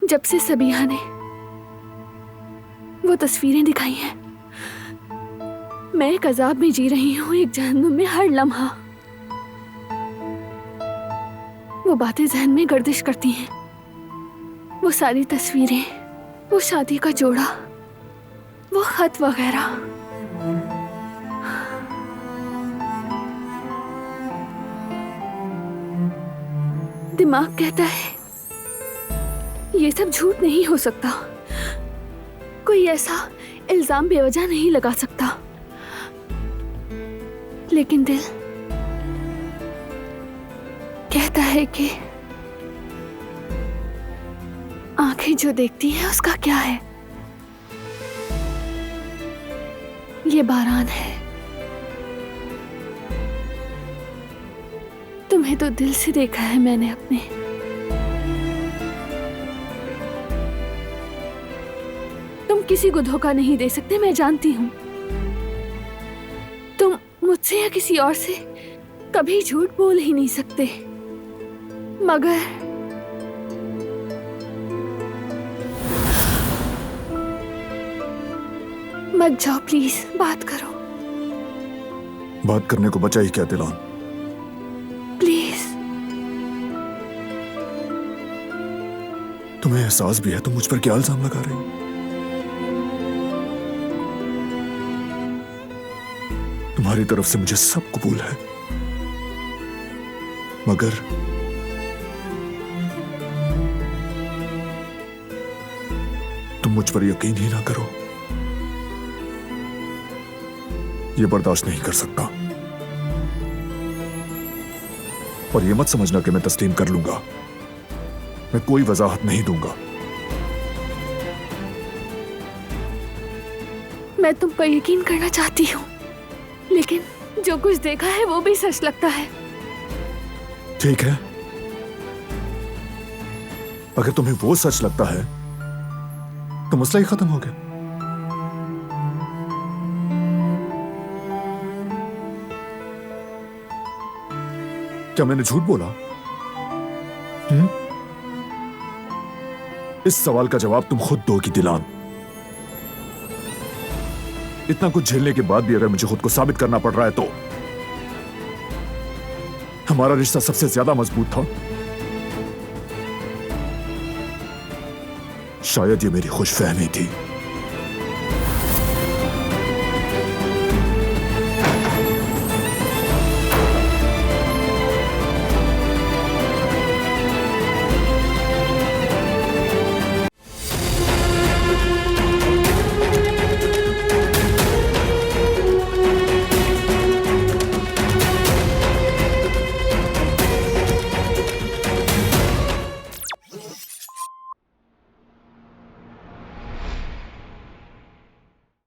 जब से सबिहा ने वो तस्वीरें दिखाई हैं, मैं एक अजाब में जी रही हूँ, एक जहन्नुम में हर लम्हा। वो बातें जहन में गर्दिश करती हैं, वो सारी तस्वीरें, वो शादी का जोड़ा, वो खत वगैरह। दिमाग कहता है ये सब झूठ नहीं हो सकता, कोई ऐसा इल्जाम बेवजह नहीं लगा सकता। लेकिन दिल कहता है कि आंखें जो देखती हैं उसका क्या है। ये बारान है, तुम्हें तो दिल से देखा है मैंने अपने। तुम किसी को धोखा नहीं दे सकते, मैं जानती हूं। तुम मुझसे या किसी और से कभी झूठ बोल ही नहीं सकते। मगर मत जाओ प्लीज, बात करो। बात करने को बचा ही क्या दिलान? प्लीज। तुम्हें एहसास भी है तुम मुझ पर क्या इल्जाम लगा रही हो? तुम्हारी तरफ से मुझे सब कबूल है, मगर तुम मुझ पर यकीन ही ना करो। ये बर्दाश्त नहीं कर सकता। और ये मत समझना कि मैं तस्लीम कर लूंगा। मैं कोई वजाहत नहीं दूंगा। मैं तुम पर यकीन करना चाहती हूँ, लेकिन जो कुछ देखा है वो भी सच लगता है। ठीक है, अगर तुम्हें वो सच लगता है तो मसला ही खत्म हो गया। क्या मैंने झूठ बोला? इस सवाल का जवाब तुम खुद दोगी दिलान। इतना कुछ झेलने के बाद भी अगर मुझे खुद को साबित करना पड़ रहा है तो हमारा रिश्ता सबसे ज्यादा मजबूत था। शायद ये मेरी खुशफहमी थी।